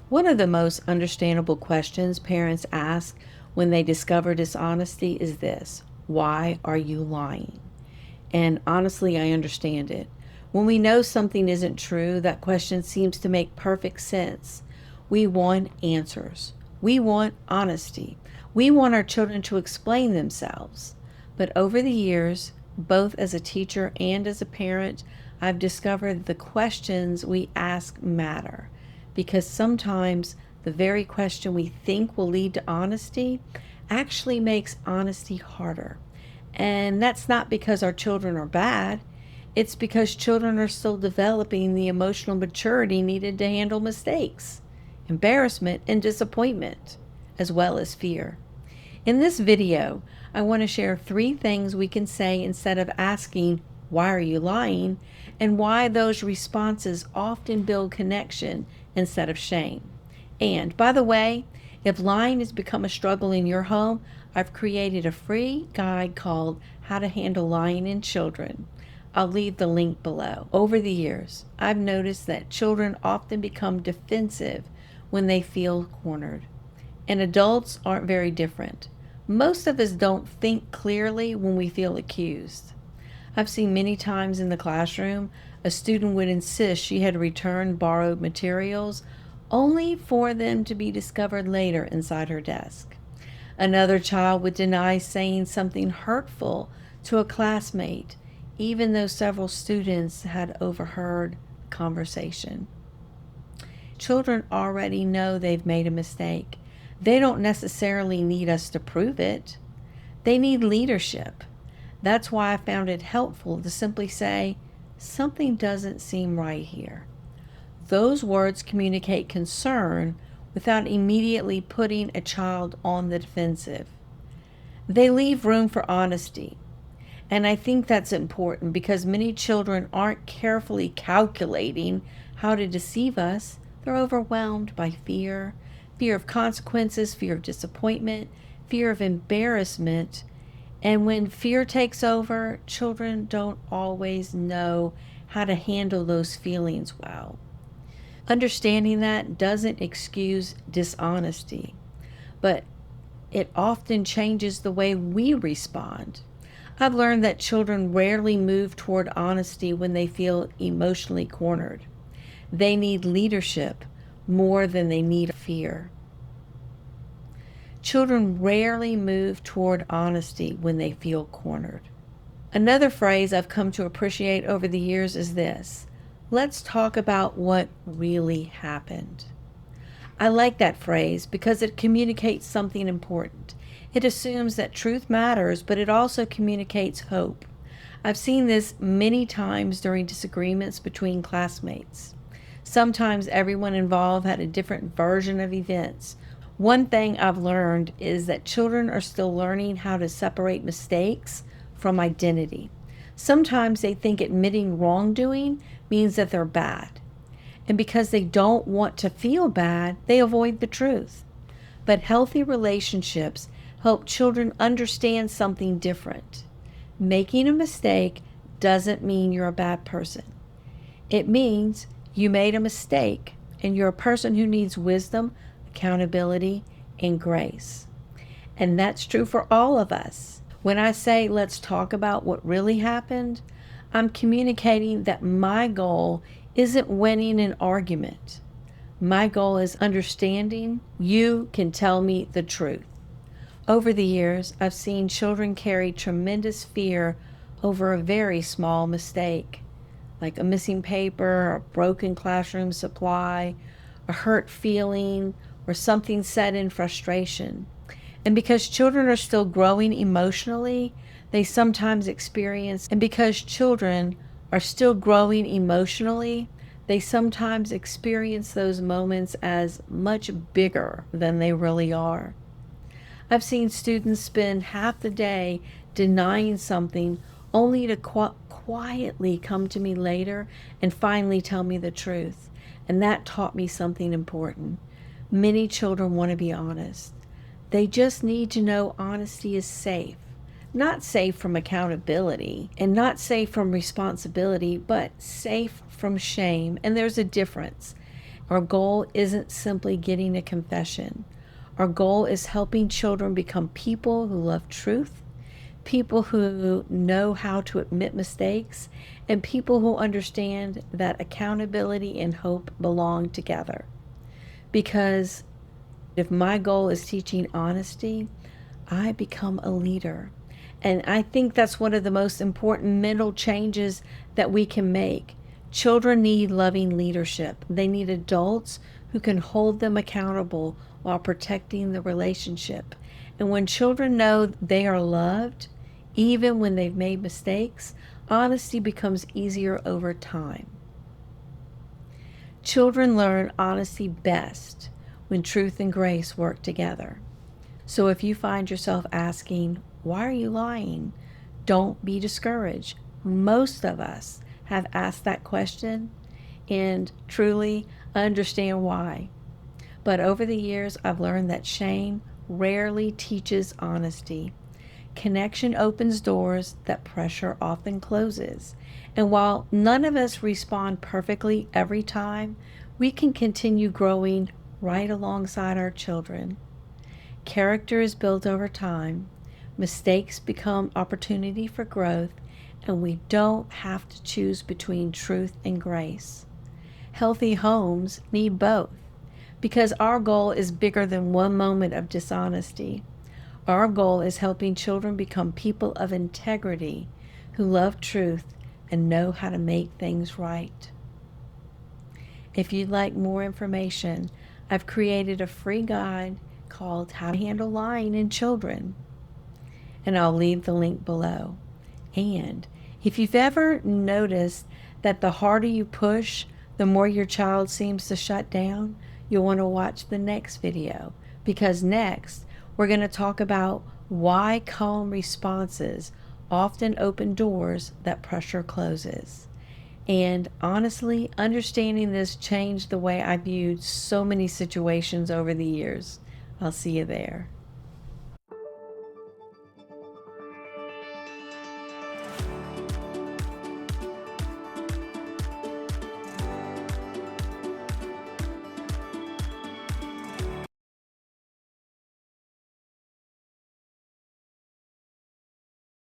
One of the most understandable questions parents ask when they discover dishonesty is this: why are you lying? And honestly, I understand it. When we know something isn't true, that question seems to make perfect sense. We want answers. We want honesty. We want our children to explain themselves. But over the years, both as a teacher and as a parent, I've discovered the questions we ask matter, because sometimes the very question we think will lead to honesty actually makes honesty harder. And that's not because our children are bad. It's because children are still developing the emotional maturity needed to handle mistakes, embarrassment, and disappointment, as well as fear. In this video, I want to share 3 things we can say instead of asking, "Why are you lying?" and why those responses often build connection instead of shame. And by the way, if lying has become a struggle in your home, I've created a free guide called How to Handle Lying in Children. I'll leave the link below. Over the years, I've noticed that children often become defensive when they feel cornered, and adults aren't very different. Most of us don't think clearly when we feel accused. I've seen many times in the classroom a student would insist she had returned borrowed materials only for them to be discovered later inside her desk. Another child would deny saying something hurtful to a classmate, even though several students had overheard the conversation. Children already know they've made a mistake. They don't necessarily need us to prove it. They need leadership. That's why I found it helpful to simply say, "Something doesn't seem right here." Those words communicate concern without immediately putting a child on the defensive. They leave room for honesty. And I think that's important because many children aren't carefully calculating how to deceive us. They're overwhelmed by fear, fear of consequences, fear of disappointment, fear of embarrassment. And when fear takes over, children don't always know how to handle those feelings well. Understanding that doesn't excuse dishonesty, but it often changes the way we respond. I've learned that children rarely move toward honesty when they feel emotionally cornered. They need leadership more than they need fear. Children rarely move toward honesty when they feel cornered. Another phrase I've come to appreciate over the years is this: let's talk about what really happened. I like that phrase because it communicates something important. It assumes that truth matters, but it also communicates hope. I've seen this many times during disagreements between classmates. Sometimes everyone involved had a different version of events. One thing I've learned is that children are still learning how to separate mistakes from identity. Sometimes they think admitting wrongdoing means that they're bad. And because they don't want to feel bad, they avoid the truth. But healthy relationships help children understand something different. Making a mistake doesn't mean you're a bad person. It means you made a mistake and you're a person who needs wisdom, accountability, and grace. And that's true for all of us. When I say let's talk about what really happened, I'm communicating that my goal isn't winning an argument. My goal is understanding you can tell me the truth. Over the years, I've seen children carry tremendous fear over a very small mistake, like a missing paper, a broken classroom supply, a hurt feeling, or something said in frustration. And because children are still growing emotionally, they sometimes experience those moments as much bigger than they really are. I've seen students spend half the day denying something only to quietly come to me later and finally tell me the truth. And that taught me something important. Many children want to be honest. They just need to know honesty is safe. Not safe from accountability and not safe from responsibility, but safe from shame. And there's a difference. Our goal isn't simply getting a confession. Our goal is helping children become people who love truth, people who know how to admit mistakes, and people who understand that accountability and hope belong together. Because if my goal is teaching honesty, I become a leader. And I think that's one of the most important mental changes that we can make. Children need loving leadership. They need adults who can hold them accountable while protecting the relationship. And when children know they are loved, even when they've made mistakes, honesty becomes easier over time. Children learn honesty best when truth and grace work together. So if you find yourself asking, why are you lying? Don't be discouraged. Most of us have asked that question, and truly understand why. But over the years, I've learned that shame rarely teaches honesty. Connection opens doors that pressure often closes. And while none of us respond perfectly every time, we can continue growing right alongside our children. Character is built over time, mistakes become opportunity for growth, and we don't have to choose between truth and grace. Healthy homes need both because our goal is bigger than one moment of dishonesty. Our goal is helping children become people of integrity who love truth and know how to make things right. If you'd like more information, I've created a free guide called How to Handle Lying in Children, and I'll leave the link below. And if you've ever noticed that the harder you push, the more your child seems to shut down, you'll want to watch the next video, because next we're going to talk about why calm responses often open doors that pressure closes. And honestly, understanding this changed the way I viewed so many situations over the years. I'll see you there.